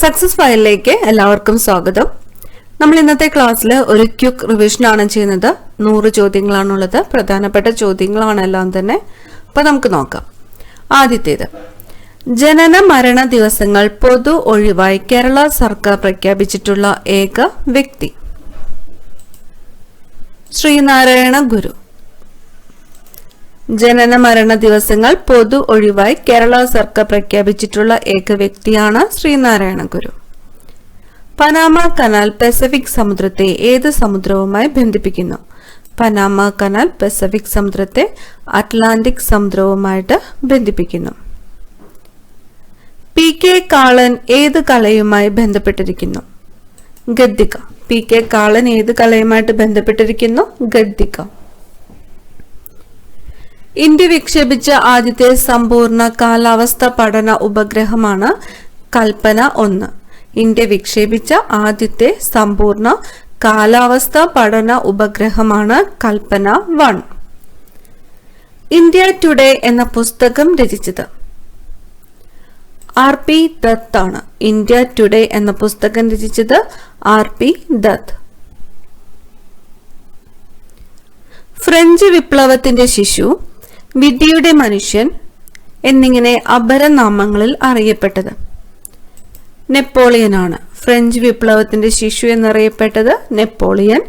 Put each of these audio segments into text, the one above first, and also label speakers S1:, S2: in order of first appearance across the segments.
S1: Success ഫയലിലേക്ക് എല്ലാവർക്കും സ്വാഗതം. നമ്മൾ ഇന്നത്തെ ക്ലാസ്സിൽ ഒരു ക്വിക്ക് റിവിഷൻ ആണ് ചെയ്യുന്നത്. 100 ചോദ്യങ്ങളാണുള്ളത്. പ്രധാനപ്പെട്ട ചോദ്യങ്ങളാണ് എല്ലാം തന്നെ. അപ്പോൾ നമുക്ക് നോക്കാം. ആദ്യത്തേത്, ജനന മരണ ദിവസങ്ങൾ പൊതു ഒഴിവായി കേരള സർക്കാർ പ്രഖ്യാപിച്ചിട്ടുള്ള ഏക വ്യക്തി ശ്രീനാരായണ ഗുരു. ജനന മരണ ദിവസങ്ങൾ പൊതു ഒഴിവായി കേരള സർക്കാർ പ്രഖ്യാപിച്ചിട്ടുള്ള ഏക വ്യക്തിയാണ് ശ്രീനാരായണ ഗുരു. പനാമ കനാൽ പസഫിക് സമുദ്രത്തെ ഏത് സമുദ്രവുമായി ബന്ധിപ്പിക്കുന്നു? പനാമ കനാൽ പസഫിക് സമുദ്രത്തെ അറ്റ്ലാന്റിക് സമുദ്രവുമായിട്ട് ബന്ധിപ്പിക്കുന്നു. പി കെ കാളൻ ഏത് കലയുമായി ബന്ധപ്പെട്ടിരിക്കുന്നു? ഗദ്ദിക. പി കെ കാളൻ ഏത് കലയുമായിട്ട് ബന്ധപ്പെട്ടിരിക്കുന്നു? ഗദ്ദിക. ഇന്ത്യ വിക്ഷേപിച്ച ആദ്യത്തെ സമ്പൂർണ്ണ കാലാവസ്ഥ പഠന ഉപഗ്രഹമാണ് കൽപ്പന 1. ഇന്ത്യ വിക്ഷേപിച്ച ആദ്യത്തെ സമ്പൂർണ്ണ കാലാവസ്ഥ പഠന ഉപഗ്രഹമാണ് കൽപ്പന 1. ഇന്ത്യ ടുഡേ എന്ന പുസ്തകം രചിച്ചത് ആർ പി ദത്ത് ആണ്. ഇന്ത്യ ടുഡേ എന്ന പുസ്തകം രചിച്ചത് ആർ പി ദത്ത്. ഫ്രഞ്ച് വിപ്ലവത്തിന്റെ ശിശു, വിധിയുടെ മനുഷ്യൻ എന്നിങ്ങനെ അപരനാമങ്ങളിൽ അറിയപ്പെട്ടത് നെപ്പോളിയൻ ആണ്. ഫ്രഞ്ച് വിപ്ലവത്തിന്റെ ശിശു എന്നറിയപ്പെട്ടത് നെപ്പോളിയൻ,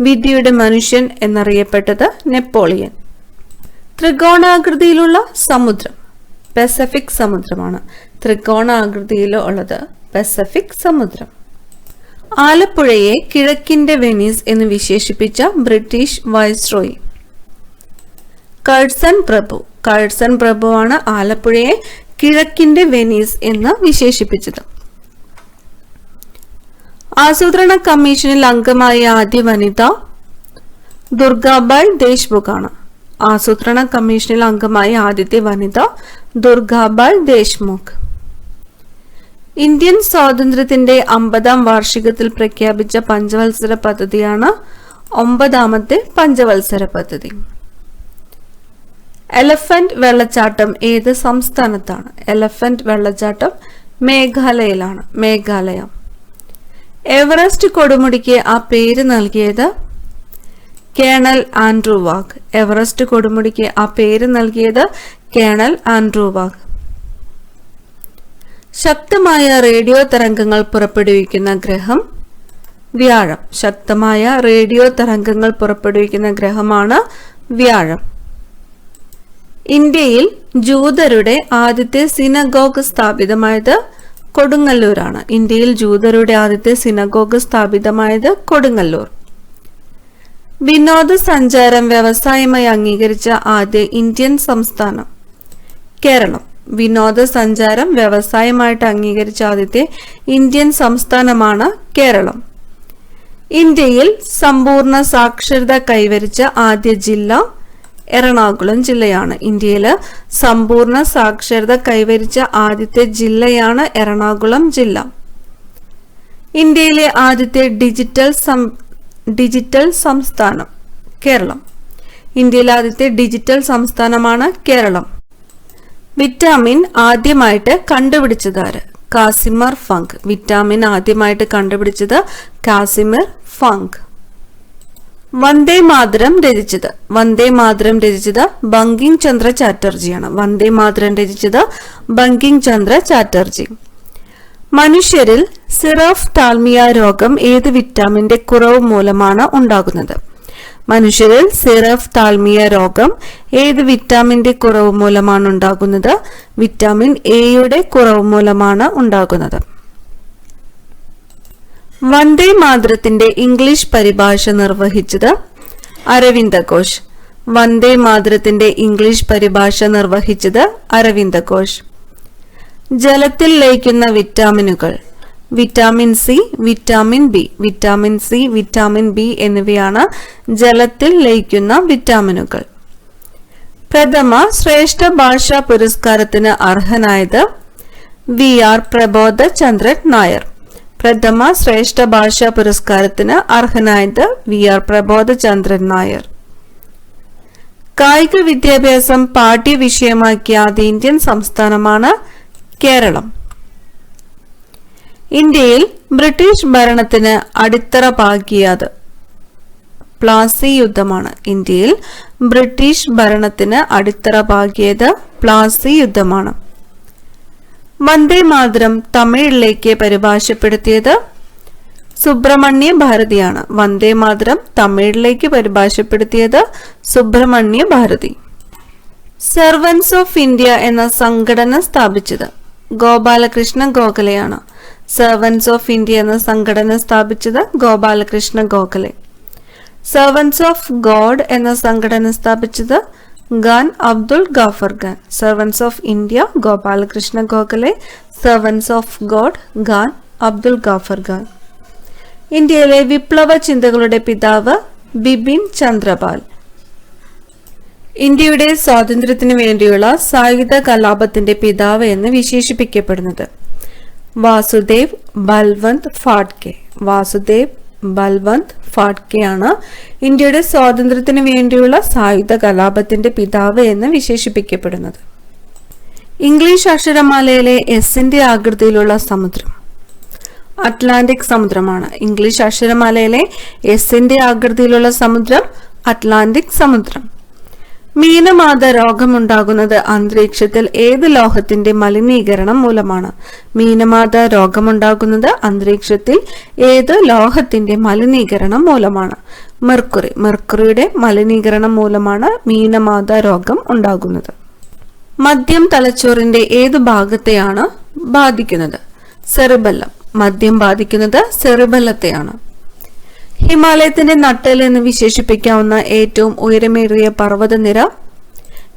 S1: വിധിയുടെ മനുഷ്യൻ എന്നറിയപ്പെട്ടത് നെപ്പോളിയൻ. ത്രികോണാകൃതിയിലുള്ള സമുദ്രം പസഫിക് സമുദ്രമാണ്. ത്രികോണാകൃതിയിലുള്ളത് പസഫിക് സമുദ്രം. ആലപ്പുഴയെ കിഴക്കിന്റെ വെനീസ് എന്ന് വിശേഷിപ്പിച്ച ബ്രിട്ടീഷ് വൈസ്രോയി കഴ്സൺ പ്രഭു. കഴ്സൺ പ്രഭുവാണ് ആലപ്പുഴയെ കിഴക്കിന്റെ വെനീസ് എന്ന് വിശേഷിപ്പിച്ചത്. ആസൂത്രണ കമ്മീഷനിൽ അംഗമായ ആദ്യ വനിത ദുർഗാബായ് ദേശ്മുഖ് ആണ്. ആസൂത്രണ കമ്മീഷനിൽ അംഗമായ ആദ്യത്തെ വനിത ദുർഗാബായ് ദേശ്മുഖ്. ഇന്ത്യൻ സ്വാതന്ത്ര്യത്തിന്റെ 50ാം വാർഷികത്തിൽ പ്രഖ്യാപിച്ച പഞ്ചവത്സര പദ്ധതിയാണ് 9ാമത്തെ പഞ്ചവത്സര പദ്ധതി. എലഫന്റ് വെള്ളച്ചാട്ടം ഏത് സംസ്ഥാനത്താണ്? എലഫന്റ് വെള്ളച്ചാട്ടം മേഘാലയയിലാണ്. മേഘാലയ. എവറസ്റ്റ് കൊടുമുടിക്ക് ആ പേര് നൽകിയത് കേണൽ ആൻഡ്രൂ വാഗ്. എവറസ്റ്റ് കൊടുമുടിക്ക് ആ പേര് നൽകിയത് കേണൽ ആൻഡ്രൂ വാഗ്. ശക്തമായ റേഡിയോ തരംഗങ്ങൾ പുറപ്പെടുവിക്കുന്ന ഗ്രഹം വ്യാഴം. ശക്തമായ റേഡിയോ തരംഗങ്ങൾ പുറപ്പെടുവിക്കുന്ന ഗ്രഹമാണ് വ്യാഴം. ഇന്ത്യയിൽ ജൂതരുടെ ആദ്യത്തെ സിനഗോഗ് സ്ഥാപിതമായത് കൊടുങ്ങല്ലൂരാണ്. ഇന്ത്യയിൽ ജൂതരുടെ ആദ്യത്തെ സിനഗോഗ് സ്ഥാപിതമായത് കൊടുങ്ങല്ലൂർ. വിനോദസഞ്ചാരം വ്യവസായമായി അംഗീകരിച്ച ആദ്യ ഇന്ത്യൻ സംസ്ഥാനം കേരളം. വിനോദസഞ്ചാരം വ്യവസായമായിട്ട് അംഗീകരിച്ച ആദ്യത്തെ ഇന്ത്യൻ സംസ്ഥാനമാണ് കേരളം. ഇന്ത്യയിൽ സമ്പൂർണ്ണ സാക്ഷരത കൈവരിച്ച ആദ്യ ജില്ല എറണാകുളം ജില്ലയാണ്. ഇന്ത്യയിൽ സമ്പൂർണ്ണ സാക്ഷരത കൈവരിച്ച ആദ്യത്തെ ജില്ലയാണ് എറണാകുളം ജില്ല. ഇന്ത്യയിലെ ആദ്യത്തെ ഡിജിറ്റൽ സംസ്ഥാനം കേരളം. ഇന്ത്യയിലെ ആദ്യത്തെ ഡിജിറ്റൽ സംസ്ഥാനമാണ് കേരളം. വിറ്റാമിൻ ആദ്യമായിട്ട് കണ്ടുപിടിച്ചതാര്? Casimir funk. വിറ്റാമിൻ ആദ്യമായിട്ട് കണ്ടുപിടിച്ചത് കാസിമിർ ഫങ്ക്. വന്ദേ മാതരം രചിച്ചത് ബങ്കിം ചന്ദ്ര ചാറ്റർജിയാണ്. വന്ദേ മാതരം രചിച്ചത് ബങ്കിം ചന്ദ്ര ചാറ്റർജി. മനുഷ്യരിൽ സിറോഫ്താൽമിയ രോഗം ഏത് വിറ്റാമിന്റെ കുറവ് മൂലമാണ് ഉണ്ടാകുന്നത്? മനുഷ്യരിൽ സിറോഫ്താൽമിയ രോഗം ഏത് വിറ്റാമിന്റെ കുറവ് മൂലമാണ് ഉണ്ടാകുന്നത്? വിറ്റാമിൻ എയുടെ കുറവ് മൂലമാണ് ഉണ്ടാകുന്നത്. വന്ദേ മാതരത്തിന്റെ ഇംഗ്ലീഷ് പരിഭാഷ നിർവഹിച്ചത് അരവിന്ദ ഘോഷ്. വന്ദേ മാതരത്തിന്റെ ഇംഗ്ലീഷ് പരിഭാഷ നിർവഹിച്ചത് അരവിന്ദ ഘോഷ്. ജലത്തിൽ ലയിക്കുന്ന വിറ്റാമിനുകൾ vitamin C, vitamin B. Vitamin C, vitamin B എന്നിവയാണ് ജലത്തിൽ ലയിക്കുന്ന വിറ്റാമിനുകൾ. പ്രഥമ ശ്രേഷ്ഠ ഭാഷാ പുരസ്കാരത്തിന് അർഹനായത് VR പ്രബോധചന്ദ്രൻ നായർ. പ്രഥമ ശ്രേഷ്ഠ ഭാഷാ പുരസ്കാരത്തിന് അർഹനായത് VR പ്രബോധചന്ദ്രൻ നായർ. കായിക വിദ്യാഭ്യാസം പാഠ്യവിഷയമാക്കിയ ആദ്യ ഇന്ത്യൻ സംസ്ഥാനമാണ് കേരളം. ഇന്ത്യയിൽ ബ്രിട്ടീഷ് ഭരണത്തിന് അടിത്തറ പാകിയത് പ്ലാസി യുദ്ധമാണ്. ഇന്ത്യയിൽ ബ്രിട്ടീഷ് ഭരണത്തിന് അടിത്തറ പാകിയത് പ്ലാസി യുദ്ധമാണ്. വന്ദേ മാതരം തമിഴിലേക്ക് പരിഭാഷപ്പെടുത്തിയത് സുബ്രഹ്മണ്യ ഭാരതിയാണ്. വന്ദേ മാതരം തമിഴിലേക്ക് പരിഭാഷപ്പെടുത്തിയത് Subramania Bharati. Servants of India എന്ന സംഘടന സ്ഥാപിച്ചത് ഗോപാലകൃഷ്ണ ഗോഖലെയാണ്. സെർവൻസ് ഓഫ് ഇന്ത്യ എന്ന സംഘടന സ്ഥാപിച്ചത് Gopalakrishna Gokhale. Servants of God എന്ന സംഘടന സ്ഥാപിച്ചത് Khan Abdul Ghaffar Khan. Servants of India Gopalakrishna Gokhale. Servants of God Khan Abdul Ghaffar Khan. ഇന്ത്യയിലെ വിപ്ലവ ചിന്തകളുടെ പിതാവ് ബിപിൻ ചന്ദ്രപാൽ. ഇന്ത്യയുടെ സ്വാതന്ത്ര്യത്തിനു വേണ്ടിയുള്ള സായുധ കലാപത്തിന്റെ പിതാവ് എന്ന് വിശേഷിപ്പിക്കപ്പെടുന്നത് വാസുദേവ് ബൽവന്ത് ഫാഡ്കെ. വാസുദേവ് ബൽവന്ത് ഫാഡ്കെ ആണ് ഇന്ത്യയുടെ സ്വാതന്ത്ര്യത്തിനു വേണ്ടിയുള്ള സായുധ കലാപത്തിന്റെ പിതാവ് എന്ന് വിശേഷിപ്പിക്കപ്പെടുന്നത്. ഇംഗ്ലീഷ് അക്ഷരമാലയിലെ എസിന്റെ ആകൃതിയിലുള്ള സമുദ്രം അറ്റ്ലാന്റിക് സമുദ്രമാണ്. ഇംഗ്ലീഷ് അക്ഷരമാലയിലെ എസിന്റെ ആകൃതിയിലുള്ള സമുദ്രം അറ്റ്ലാന്റിക് സമുദ്രം. മീനമാത രോഗമുണ്ടാകുന്നത് അന്തരീക്ഷത്തിൽ ഏത് ലോഹത്തിന്റെ മലിനീകരണം മൂലമാണ്? മീനമാത രോഗമുണ്ടാകുന്നത് അന്തരീക്ഷത്തിൽ ഏത് ലോഹത്തിന്റെ മലിനീകരണം മൂലമാണ്? മെർക്കുറി. മെർക്കുറിയുടെ മലിനീകരണം മൂലമാണ് മീനമാത രോഗം ഉണ്ടാകുന്നത്. മദ്യം തലച്ചോറിന്റെ ഏത് ഭാഗത്തെയാണ് ബാധിക്കുന്നത്? സെറിബെല്ലം. മദ്യം ബാധിക്കുന്നത് സെറിബെല്ലത്തെയാണ്. ഹിമാലയത്തിന്റെ നട്ടെല്ല് എന്ന് വിശേഷിപ്പിക്കാവുന്ന ഏറ്റവും ഉയരമേറിയ പർവ്വതനിര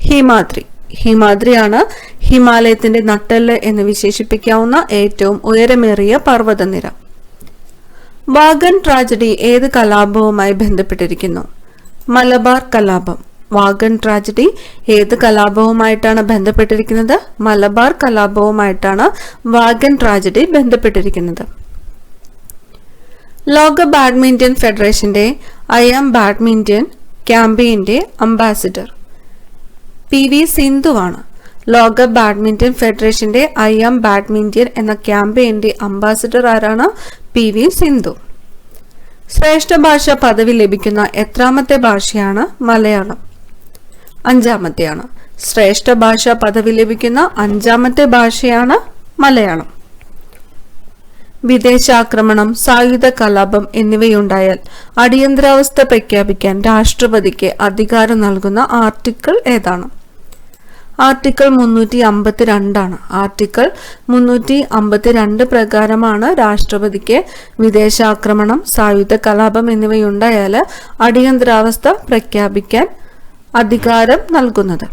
S1: ഹിമാദ്രി. ഹിമാദ്രിയാണ് ഹിമാലയത്തിന്റെ നട്ടെല്ല് എന്ന് വിശേഷിപ്പിക്കാവുന്ന ഏറ്റവും ഉയരമേറിയ പർവ്വതനിര. വാഗൺ ട്രാജഡി ഏത് കലാപവുമായി ബന്ധപ്പെട്ടിരിക്കുന്നു? മലബാർ കലാപം. വാഗൺ ട്രാജഡി ഏത് കലാപവുമായിട്ടാണ് ബന്ധപ്പെട്ടിരിക്കുന്നത്? മലബാർ കലാപവുമായിട്ടാണ് വാഗൺ ട്രാജഡി ബന്ധപ്പെട്ടിരിക്കുന്നത്. ലോക ബാഡ്മിന്റൺ ഫെഡറേഷന്റെ ഐ ആം ബാഡ്മിന്റൺ ക്യാമ്പയിന്റെ അംബാസിഡർ PV സിന്ധുവാണ്. ലോക ബാഡ്മിന്റൺ ഫെഡറേഷന്റെ ഐ ആം ബാഡ്മിന്റൺ എന്ന ക്യാമ്പയിന്റെ അംബാസിഡർ ആരാണ്? PV സിന്ധു. ശ്രേഷ്ഠ ഭാഷ പദവി ലഭിക്കുന്ന എത്രാമത്തെ ഭാഷയാണ്? മലയാളം. 5ാമത്തെയാണ്. ശ്രേഷ്ഠ ഭാഷ പദവി ലഭിക്കുന്ന 5ാമത്തെ ഭാഷയാണ് മലയാളം. വിദേശാക്രമണം, സായുധ കലാപം എന്നിവയുണ്ടായാൽ അടിയന്തരാവസ്ഥ പ്രഖ്യാപിക്കാൻ രാഷ്ട്രപതിക്ക് അധികാരം നൽകുന്ന ആർട്ടിക്കിൾ ഏതാണ്? ആർട്ടിക്കിൾ 352 ആണ്. ആർട്ടിക്കിൾ 352 പ്രകാരമാണ് രാഷ്ട്രപതിക്ക് വിദേശാക്രമണം, സായുധ കലാപം എന്നിവയുണ്ടായാൽ അടിയന്തരാവസ്ഥ പ്രഖ്യാപിക്കാൻ അധികാരം നൽകുന്നത്.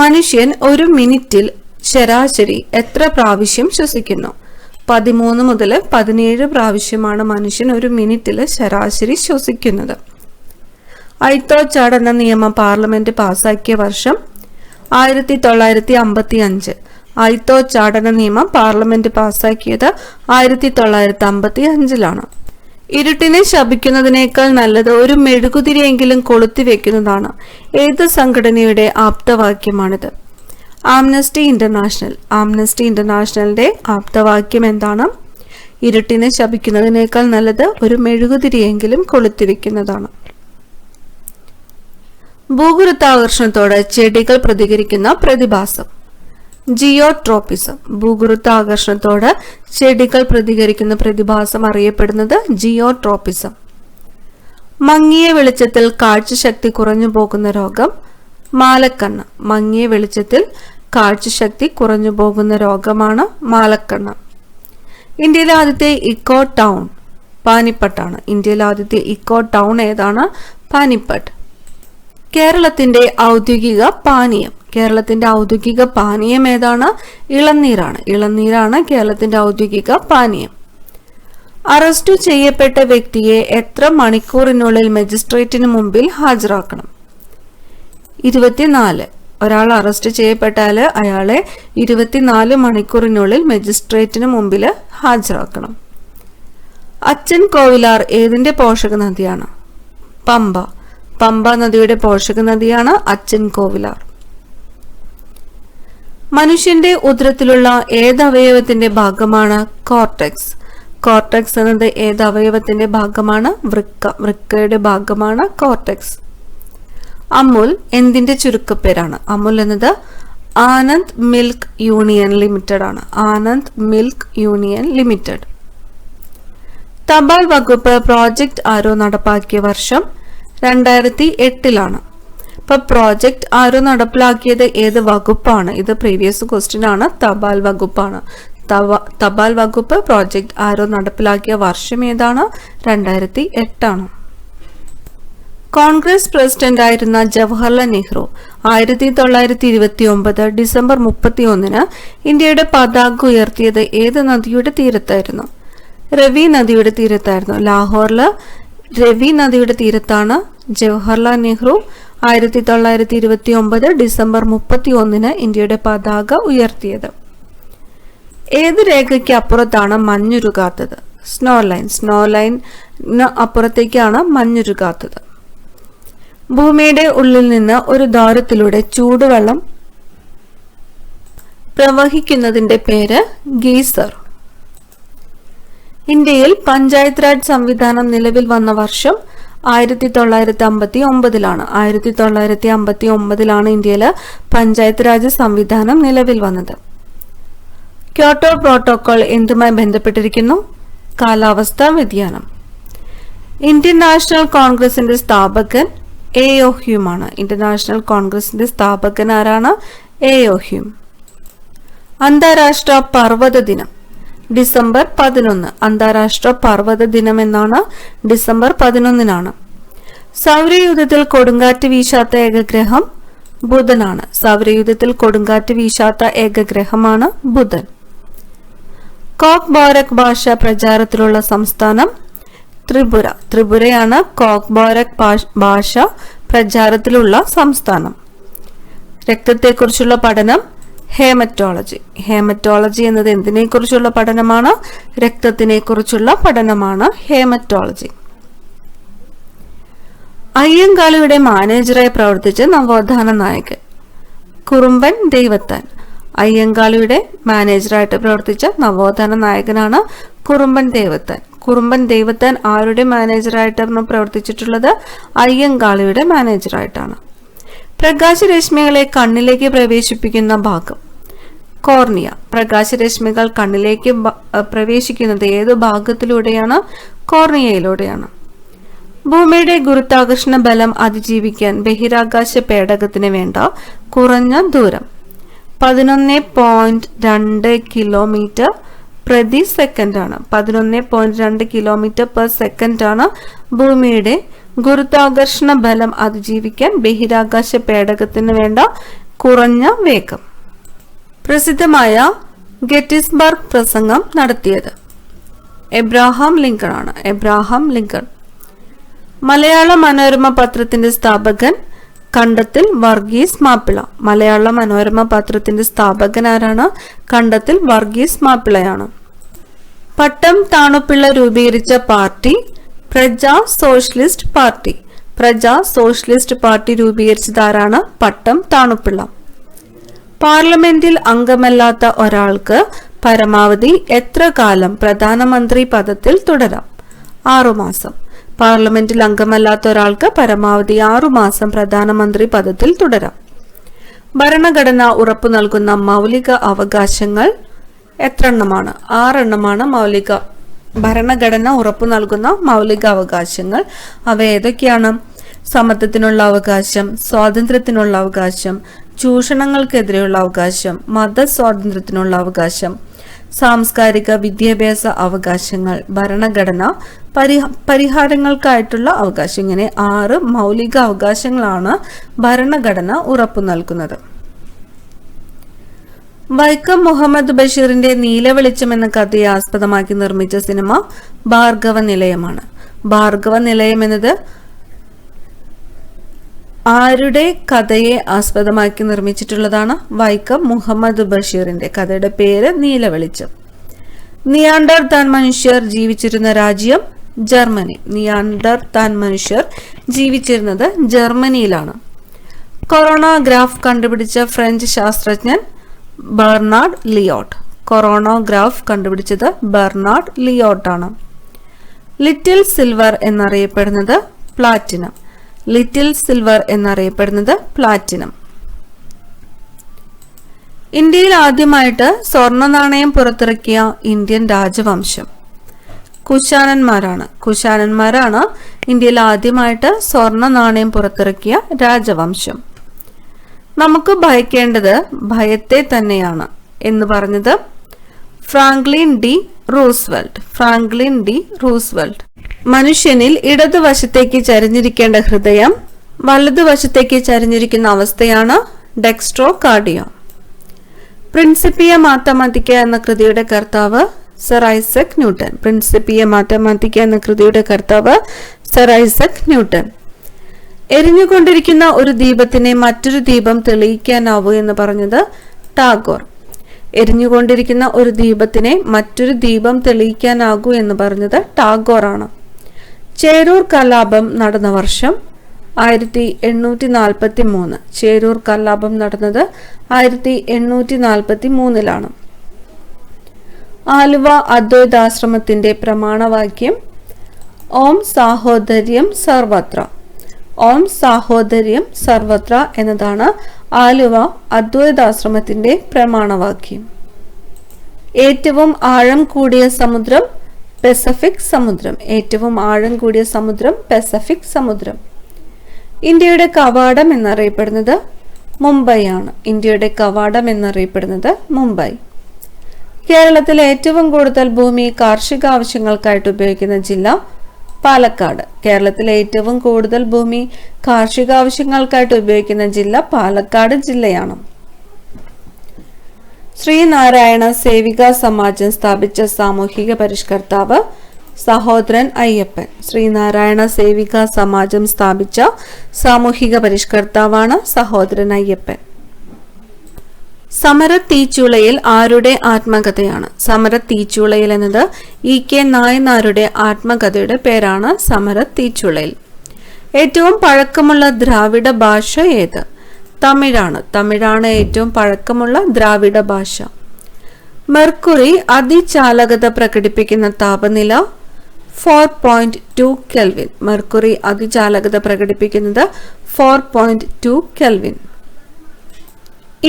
S1: മനുഷ്യൻ ഒരു മിനിറ്റിൽ ശരാശരി എത്ര പ്രാവശ്യം ശ്വസിക്കുന്നു? 13 മുതൽ 17 പ്രാവശ്യമാണ് മനുഷ്യൻ ഒരു മിനിറ്റിൽ ശരാശരി ശ്വസിക്കുന്നത്. ഐത്തോച്ചാടന നിയമം പാർലമെന്റ് പാസാക്കിയ വർഷം 1955. ഐത്തോച്ചാടന നിയമം പാർലമെന്റ് പാസാക്കിയത് 1955 ഇരുട്ടിനെ ശപിക്കുന്നതിനേക്കാൾ നല്ലത് ഒരു മെഴുകുതിരിയെങ്കിലും കൊളുത്തി വെക്കുന്നതാണ്. ഏത് സംഘടനയുടെ ആപ്തവാക്യമാണിത്? Amnesty international. ആംനസ്റ്റി ഇന്റർനാഷണലിന്റെ ആപ്തവാക്യം എന്താണ്? ഇരുട്ടിനെ ശപിക്കുന്നതിനേക്കാൾ നല്ലത് ഒരു മെഴുകുതിരിയെങ്കിലും കൊളുത്തിവെക്കുന്നതാണ്. ഭൂഗുരുത്വാകർഷണത്തോട് ചെടികൾ പ്രതികരിക്കുന്ന പ്രതിഭാസം ജിയോട്രോപ്പിസം. ഭൂഗുരുത്വാകർഷണത്തോട് ചെടികൾ പ്രതികരിക്കുന്ന പ്രതിഭാസം അറിയപ്പെടുന്നത് ജിയോട്രോപ്പിസം. മങ്ങിയ വെളിച്ചത്തിൽ കാഴ്ചശക്തി കുറഞ്ഞു പോകുന്ന രോഗം മാലക്കണ്ണ്. മങ്ങിയ വെളിച്ചത്തിൽ കാഴ്ചശക്തി കുറഞ്ഞു പോകുന്ന രോഗമാണ് മാലക്കണ്ണ്. ഇന്ത്യയിലെ ആദ്യത്തെ ഇക്കോ ടൗൺ പാനിപ്പട്ടാണ്. ഇന്ത്യയിലെ ആദ്യത്തെ ഇക്കോ ടൗൺ ഏതാണ്? പാനിപ്പട്ട്. കേരളത്തിന്റെ ഔദ്യോഗിക പാനീയം. കേരളത്തിന്റെ ഔദ്യോഗിക പാനീയം ഏതാണ്? ഇളനീരാണ്. ഇളനീരാണ് കേരളത്തിന്റെ ഔദ്യോഗിക പാനീയം. അറസ്റ്റ് ചെയ്യപ്പെട്ട വ്യക്തിയെ എത്ര മണിക്കൂറിനുള്ളിൽ മജിസ്ട്രേറ്റിന് മുമ്പിൽ ഹാജരാക്കണം? 24. ഒരാൾ അറസ്റ്റ് ചെയ്യപ്പെട്ടാൽ അയാളെ 24 മണിക്കൂറിനുള്ളിൽ മജിസ്ട്രേറ്റിന് മുമ്പിൽ ഹാജരാക്കണം. അച്ചൻ കോവിലാർ ഏതിന്റെ പോഷക നദിയാണ്? പമ്പ. പമ്പ നദിയുടെ പോഷക നദിയാണ് അച്ചൻ കോവിലാർ. മനുഷ്യന്റെ ഉദരത്തിലുള്ള ഏത് അവയവത്തിന്റെ ഭാഗമാണ് കോർട്ടെക്സ്? കോർട്ടെക്സ് എന്നത് ഏത് അവയവത്തിന്റെ ഭാഗമാണ്? വൃക്കയുടെ ഭാഗമാണ് കോർട്ടെക്സ്. അമുൽ എന്തിന്റെ ചുരുക്കപ്പേരാണ്? അമുൽ എന്നത് ആനന്ദ് മിൽക്ക് യൂണിയൻ ലിമിറ്റഡ് ആണ്. Anand milk union limited. തപാൽ വകുപ്പ് പ്രോജക്റ്റ് ആരോ നടപ്പാക്കിയ വർഷം 2008 ഇപ്പൊ പ്രോജക്റ്റ് ആരോ നടപ്പിലാക്കിയത് ഏത് വകുപ്പാണ്? ഇത് പ്രീവിയസ് ക്വസ്റ്റ്യൻ ആണ്. തപാൽ വകുപ്പാണ്. തപാൽ വകുപ്പ് പ്രോജക്റ്റ് ആരോ നടപ്പിലാക്കിയ വർഷം ഏതാണ്? 2008 കോൺഗ്രസ് പ്രസിഡന്റ് ആയിരുന്ന ജവഹർലാൽ നെഹ്റു 1929 ഡിസംബർ 31 ഇന്ത്യയുടെ പതാക ഉയർത്തിയത് ഏത് നദിയുടെ തീരത്തായിരുന്നു? രവി നദിയുടെ തീരത്തായിരുന്നു. ലാഹോറില് രവി നദിയുടെ തീരത്താണ് ജവഹർലാൽ നെഹ്റു 1929 ഡിസംബർ 31 ഇന്ത്യയുടെ പതാക ഉയർത്തിയത്. ഏത് രേഖയ്ക്ക് അപ്പുറത്താണ് മഞ്ഞുരുകാത്തത്? Snow line. സ്നോ ലൈന് അപ്പുറത്തേക്കാണ് മഞ്ഞുരുകാത്തത്. ഭൂമിയുടെ ഉള്ളിൽ നിന്ന് ഒരു ദ്വാരത്തിലൂടെ ചൂടുവെള്ളം പ്രവഹിക്കുന്നതിന്റെ പേര് ഗീസർ. ഇന്ത്യയിൽ പഞ്ചായത്ത് രാജ് സംവിധാനം നിലവിൽ വന്ന വർഷം 1959 1959 ഇന്ത്യയിൽ പഞ്ചായത്ത് രാജ് സംവിധാനം നിലവിൽ വന്നത്. ക്യോട്ടോ പ്രോട്ടോകോൾ എന്തുമായി ബന്ധപ്പെട്ടിരിക്കുന്നു? കാലാവസ്ഥാ വ്യതിയാനം. ഇന്ത്യൻ നാഷണൽ കോൺഗ്രസിന്റെ സ്ഥാപകൻ എ.ഒ. ഹ്യൂം ആണ്. ഇന്റർനാഷണൽ കോൺഗ്രസിന്റെ സ്ഥാപകൻ ആരാണ്? എ.ഒ. ഹ്യൂം. അന്താരാഷ്ട്ര പർവ്വത ദിനം ഡിസംബർ 11. അന്താരാഷ്ട്ര പർവ്വത ദിനം എന്നാണ് ഡിസംബർ 11. സൗരയൂഥത്തിൽ കൊടുങ്കാറ്റ് വീശാത്ത ഏകഗ്രഹം ബുധനാണ്. സൗരയൂഥത്തിൽ കൊടുങ്കാറ്റ് വീശാത്ത ഏകഗ്രഹമാണ് ബുധൻ. കോക്ക് ബോറക് ഭാഷ പ്രചാരത്തിലുള്ള സംസ്ഥാനം ത്രിപുര. ത്രിപുരയാണ് കോക്ക് ബോറക് ഭാഷ പ്രചാരത്തിലുള്ള സംസ്ഥാനം. രക്തത്തെക്കുറിച്ചുള്ള പഠനം ഹേമറ്റോളജി. ഹേമറ്റോളജി എന്നത് എന്തിനെ കുറിച്ചുള്ള പഠനമാണ്? രക്തത്തിനെ കുറിച്ചുള്ള പഠനമാണ് ഹേമറ്റോളജി. അയ്യങ്കാളിയുടെ മാനേജറായി പ്രവർത്തിച്ച നവോത്ഥാന നായകൻ കുറുമ്പൻ ദൈവത്താൻ. അയ്യങ്കാളിയുടെ മാനേജറായിട്ട് പ്രവർത്തിച്ച നവോത്ഥാന നായകനാണ് കുറുമ്പൻ ദൈവത്താൻ. കുറുമ്പൻ ദൈവത്താൻ ആരുടെ മാനേജറായിട്ടാണ് പ്രവർത്തിച്ചിട്ടുള്ളത്? അയ്യങ്കാളിയുടെ മാനേജറായിട്ടാണ്. പ്രകാശരശ്മികളെ കണ്ണിലേക്ക് പ്രവേശിപ്പിക്കുന്ന ഭാഗം കോർണിയ. പ്രകാശരശ്മികൾ കണ്ണിലേക്ക് പ്രവേശിക്കുന്നത് ഏത് ഭാഗത്തിലൂടെയാണ്? കോർണിയയിലൂടെയാണ്. ഭൂമിയുടെ ഗുരുത്വാകർഷണ ബലം അതിജീവിക്കാൻ ബഹിരാകാശ പേടകത്തിന് വേണ്ട കുറഞ്ഞ ദൂരം 11.2 കിലോമീറ്റർ പ്രതി സെക്കൻഡ് ആണ്. 11.2 കിലോമീറ്റർ പെർ സെക്കൻഡ് ആണ് ഭൂമിയുടെ ഗുരുത്വാകർഷണ ബലം അതിജീവിക്കാൻ ബഹിരാകാശ പേടകത്തിന് വേണ്ട കുറഞ്ഞ വേഗം. പ്രസിദ്ധമായ ഗെറ്റിസ്ബർഗ് പ്രസംഗം നടത്തിയത് എബ്രഹാം ലിങ്കൺ ആണ്. Abraham Lincoln. മലയാള മനോരമ പത്രത്തിന്റെ സ്ഥാപകൻ കണ്ടത്തിൽ വർഗീസ് മാപ്പിള. മലയാള മനോരമ പത്രത്തിന്റെ സ്ഥാപകൻ ആരാണ്? കണ്ടത്തിൽ വർഗീസ് മാപ്പിളയാണ്. പട്ടം താണുപിള്ള രൂപീകരിച്ച party Praja socialist party. Praja socialist party രൂപീകരിച്ചത് ആരാണ്? പട്ടം താണുപിള്ള. പാർലമെന്റിൽ അംഗമല്ലാത്ത ഒരാൾക്ക് പരമാവധി എത്ര കാലം പ്രധാനമന്ത്രി പദത്തിൽ തുടരാം? 6 മാസം. പാർലമെന്റിൽ അംഗമല്ലാത്ത ഒരാൾക്ക് പരമാവധി 6 മാസം പ്രധാനമന്ത്രി പദത്തിൽ തുടരാം. ഭരണഘടന ഉറപ്പു നൽകുന്ന മൗലിക അവകാശങ്ങൾ എത്ര എണ്ണമാണ്? 6 എണ്ണമാണ് ഭരണഘടന ഉറപ്പു നൽകുന്ന മൗലിക അവകാശങ്ങൾ. അവ ഏതൊക്കെയാണ്? സമത്വത്തിനുള്ള അവകാശം, സ്വാതന്ത്ര്യത്തിനുള്ള അവകാശം, ചൂഷണങ്ങൾക്കെതിരെയുള്ള അവകാശം, മതസ്വാതന്ത്ര്യത്തിനുള്ള അവകാശം, സാംസ്കാരിക വിദ്യാഭ്യാസ അവകാശങ്ങൾ, ഭരണഘടന പരിഹാരങ്ങൾക്കായിട്ടുള്ള അവകാശം. ഇങ്ങനെ 6 മൗലിക അവകാശങ്ങളാണ് ഭരണഘടന ഉറപ്പു നൽകുന്നത്. വൈക്കം മുഹമ്മദ് ബഷീറിന്റെ നീലവെളിച്ചം എന്ന കഥയെ ആസ്പദമാക്കി നിർമ്മിച്ച സിനിമ ഭാർഗവ നിലയമാണ്. ഭാർഗവ നിലയം എന്നത് ആരുടെ കഥയെ ആസ്പദമാക്കി നിർമ്മിച്ചിട്ടുള്ളതാണ്? വൈക്കം മുഹമ്മദ് ബഷീറിന്റെ. കഥയുടെ പേര് നീലവെളിച്ചം. നിയാണ്ടർതാൻ മനുഷ്യർ ജീവിച്ചിരുന്ന രാജ്യം ജർമ്മനി. നിയാണ്ടർതാൻ മനുഷ്യർ ജീവിച്ചിരുന്നത് ജർമ്മനിയിലാണ്. കൊറോണ ഗ്രാഫ് കണ്ടുപിടിച്ച ഫ്രഞ്ച് ശാസ്ത്രജ്ഞൻ ബെർണാഡ് ലിയോട്ട്. കൊറോണോഗ്രാഫ് കണ്ടുപിടിച്ചത് ബെർണാഡ് ലിയോട്ട് ആണ്. ലിറ്റിൽ സിൽവർ എന്നറിയപ്പെടുന്നത് പ്ലാറ്റിനം. ലിറ്റിൽ സിൽവർ എന്നറിയപ്പെടുന്നത് പ്ലാറ്റിനം. ഇന്ത്യയിൽ ആദ്യമായിട്ട് സ്വർണ്ണ നാണയം പുറത്തിറക്കിയ ഇന്ത്യൻ രാജവംശം കുശാനന്മാരാണ്. കുശാനന്മാരാണ് ഇന്ത്യയിൽ ആദ്യമായിട്ട് സ്വർണ്ണ നാണയം പുറത്തിറക്കിയ രാജവംശം. നമുക്ക് ഭയക്കേണ്ടത് ഭയത്തെ തന്നെയാണ് എന്ന് പറഞ്ഞത് Franklin D Roosevelt. Franklin D Roosevelt. മനുഷ്യനിൽ ഇടതുവശത്തേക്ക് ചരിഞ്ഞിരിക്കേണ്ട ഹൃദയം വലതുവശത്തേക്ക് ചരിഞ്ഞിരിക്കുന്ന അവസ്ഥയാണ് ഡെക്സ്ട്രോകാർഡിയ. പ്രിൻസിപ്പിയ മാത്തമാറ്റിക്ക എന്ന കൃതിയുടെ കർത്താവ് sir Isaac Newton. Principia Mathematica എന്ന കൃതിയുടെ കർത്താവ് സർ ഐസക് ന്യൂട്ടൺ. എരിഞ്ഞുകൊണ്ടിരിക്കുന്ന ഒരു ദീപത്തിനെ മറ്റൊരു ദീപം തെളിയിക്കാനാവൂ എന്ന് പറഞ്ഞത് ടാഗോർ. എരിഞ്ഞുകൊണ്ടിരിക്കുന്ന ഒരു ദീപത്തിനെ മറ്റൊരു ദീപം തെളിയിക്കാനാകൂ എന്ന് പറഞ്ഞത് ടാഗോർ ആണ്. ചേരൂർ കലാപം നടന്ന വർഷം 1843. ചേരൂർ കലാപം നടന്നത് 1843 ആലുവ അദ്വൈതാശ്രമത്തിന്റെ പ്രമാണവാക്യം ഓം സാഹോദര്യം സർവത്ര. ഓം സാഹോദര്യം സർവത്ര എന്നതാണ് ആലുവ അദ്വൈതാശ്രമത്തിന്റെ പ്രമാണവാക്യം. ഏറ്റവും ആഴം കൂടിയ സമുദ്രം പസഫിക് സമുദ്രം. ഏറ്റവും ആഴം കൂടിയ സമുദ്രം പസഫിക് സമുദ്രം. ഇന്ത്യയുടെ കവാടം എന്നറിയപ്പെടുന്നത് മുംബൈ ആണ്. ഇന്ത്യയുടെ കവാടം എന്നറിയപ്പെടുന്നത് മുംബൈ. കേരളത്തിലെ ഏറ്റവും കൂടുതൽ ഭൂമി കാർഷിക ആവശ്യങ്ങൾക്കായിട്ട് ഉപയോഗിക്കുന്ന ജില്ല പാലക്കാട്. കേരളത്തിലെ ഏറ്റവും കൂടുതൽ ഭൂമി കാർഷിക ആവശ്യങ്ങൾക്കായിട്ട് ഉപയോഗിക്കുന്ന ജില്ല പാലക്കാട് ജില്ലയാണ്. ശ്രീനാരായണ സേവിക സമാജം സ്ഥാപിച്ച സാമൂഹിക പരിഷ്കർത്താവ് സഹോദരൻ അയ്യപ്പൻ. ശ്രീനാരായണ സേവിക സമാജം സ്ഥാപിച്ച സാമൂഹിക പരിഷ്കർത്താവാണ് സഹോദരൻ അയ്യപ്പൻ. സമരത്തീച്ചുളയിൽ ആരുടെ ആത്മകഥയാണ്? സമരത്തീച്ചുളയിൽ എന്നത് EK നായനാരുടെ ആത്മകഥയുടെ പേരാണ് സമരത്തീച്ചുളയിൽ. ഏറ്റവും പഴക്കമുള്ള ദ്രാവിഡ ഭാഷ ഏത്? തമിഴാണ്. തമിഴാണ് ഏറ്റവും പഴക്കമുള്ള ദ്രാവിഡ ഭാഷ. മെർക്കുറി അതിചാലകത പ്രകടിപ്പിക്കുന്ന താപനില 4.2 കെൽവിൻ. മെർക്കുറി അതിചാലകത പ്രകടിപ്പിക്കുന്നത് 4.2 കെൽവിൻ.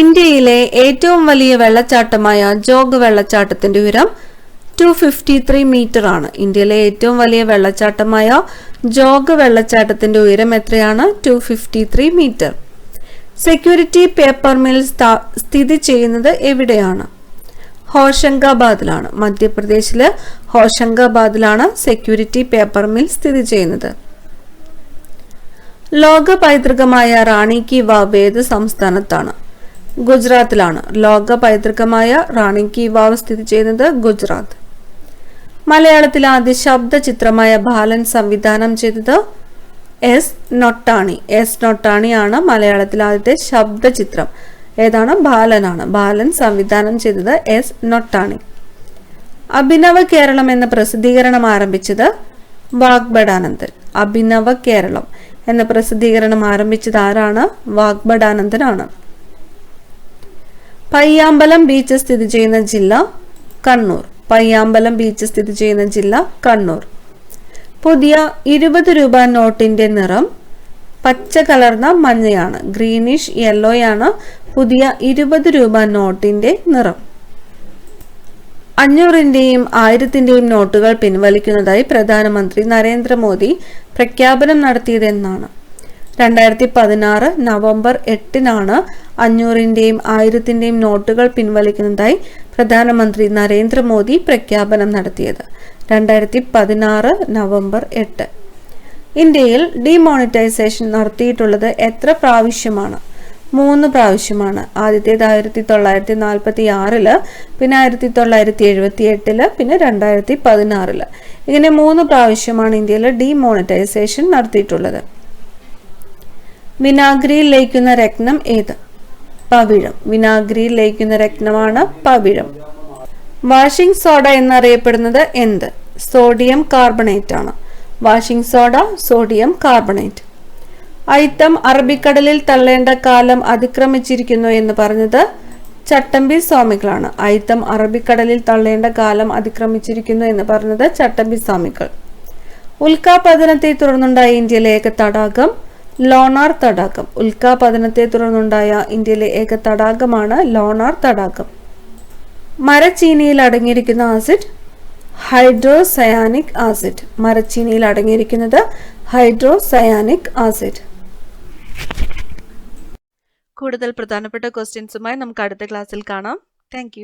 S1: ഇന്ത്യയിലെ ഏറ്റവും വലിയ വെള്ളച്ചാട്ടമായ ജോഗ് വെള്ളച്ചാട്ടത്തിന്റെ ഉയരം 253 മീറ്റർ ആണ്. ഇന്ത്യയിലെ ഏറ്റവും വലിയ വെള്ളച്ചാട്ടമായ ജോഗ് വെള്ളച്ചാട്ടത്തിന്റെ ഉയരം എത്രയാണ്? 253 മീറ്റർ. സെക്യൂരിറ്റി പേപ്പർ മിൽ സ്ഥിതി ചെയ്യുന്നത് എവിടെയാണ്? ഹോഷംഗാബാദിലാണ്. മധ്യപ്രദേശില് ഹോഷംഗാബാദിലാണ് സെക്യൂരിറ്റി പേപ്പർ മിൽ സ്ഥിതി ചെയ്യുന്നത്. ലോക പൈതൃകമായ റാണി കി വാവ് ഏത് സംസ്ഥാനത്താണ്? ഗുജറാത്തിലാണ്. ലോക പൈതൃകമായ റാണി കി വാവ് സ്ഥിതി ചെയ്യുന്നത് ഗുജറാത്ത്. മലയാളത്തിലെ ആദ്യ ശബ്ദ ചിത്രമായ ബാലൻ സംവിധാനം ചെയ്തത് S. നൊട്ടാണി. S. നൊട്ടാണിയാണ് മലയാളത്തിലെ ആദ്യത്തെ ശബ്ദ ചിത്രം. ഏതാണ്? ബാലനാണ്. ബാലൻ സംവിധാനം ചെയ്തത് S. നൊട്ടാണി. അഭിനവ കേരളം എന്ന പ്രസിദ്ധീകരണം ആരംഭിച്ചത് വാഗ്ബടാനന്ദൻ. അഭിനവ കേരളം എന്ന പ്രസിദ്ധീകരണം ആരംഭിച്ചത് ആരാണ്? വാഗ്ബടാനന്ദനാണ്. പയ്യാമ്പലം ബീച്ച് സ്ഥിതി ചെയ്യുന്ന ജില്ല കണ്ണൂർ. പയ്യാമ്പലം ബീച്ച് സ്ഥിതി ചെയ്യുന്ന ജില്ല കണ്ണൂർ. പുതിയ 20 രൂപ നോട്ടിന്റെ നിറം പച്ച കലർന്ന മഞ്ഞയാണ്. ഗ്രീനിഷ് യെല്ലോയാണ് പുതിയ 20 രൂപ നോട്ടിന്റെ നിറം. 500ന്റെയും 1000ന്റെയും നോട്ടുകൾ പിൻവലിക്കുന്നതായി പ്രധാനമന്ത്രി നരേന്ദ്രമോദി പ്രഖ്യാപനം നടത്തിയതെന്നാണ്? 2016 നവംബർ 8-നാണ് 500ന്റെയും 1000ന്റെയും നോട്ടുകൾ പിൻവലിക്കുന്നതായി പ്രധാനമന്ത്രി നരേന്ദ്രമോദി പ്രഖ്യാപനം നടത്തിയത്. 2016 നവംബർ 8. ഇന്ത്യയിൽ ഡിമോണിറ്റൈസേഷൻ നടത്തിയിട്ടുള്ളത് എത്ര പ്രാവശ്യമാണ്? 3 പ്രാവശ്യമാണ്. ആദ്യത്തേത് 1946, പിന്നെ 1978, പിന്നെ 2016. ഇങ്ങനെ 3 പ്രാവശ്യമാണ് ഇന്ത്യയിൽ ഡിമോണിറ്റൈസേഷൻ നടത്തിയിട്ടുള്ളത്. വിനാഗിരിയിൽ ലയിക്കുന്ന രത്നം ഏത്? പവിഴം. വിനാഗിരിയിൽ ലയിക്കുന്ന രത്നമാണ് പവിഴം. വാഷിംഗ് സോഡ എന്നറിയപ്പെടുന്നത് എന്ത്? സോഡിയം കാർബണേറ്റ് ആണ്. Washing soda sodium carbonate. അയിത്തം അറബിക്കടലിൽ തള്ളേണ്ട കാലം അതിക്രമിച്ചിരിക്കുന്നു എന്ന് പറഞ്ഞത് ചട്ടമ്പി സ്വാമികളാണ്. അയിത്തം അറബിക്കടലിൽ തള്ളേണ്ട കാലം അതിക്രമിച്ചിരിക്കുന്നു എന്ന് പറഞ്ഞത് ചട്ടമ്പി സ്വാമികൾ. ഉൽക്കാപതനത്തെ തുടർന്നുണ്ടായ ഇന്ത്യയിലെ ഏക തടാകം ലോണാർ തടാകം. ഉൽക്കാപതനത്തെ തുടർന്നുണ്ടായ ഇന്ത്യയിലെ ഏക തടാകമാണ് ലോണാർ തടാകം. മരച്ചീനിയിൽ അടങ്ങിയിരിക്കുന്ന ആസിഡ് ഹൈഡ്രോസയാനിക് ആസിഡ്. മരച്ചീനിയിൽ അടങ്ങിയിരിക്കുന്നത് ഹൈഡ്രോസയാനിക് ആസിഡ്. കൂടുതൽ പ്രധാനപ്പെട്ട ക്വസ്റ്റ്യൻസുമായി നമുക്ക് അടുത്ത ക്ലാസ്സിൽ കാണാം. താങ്ക്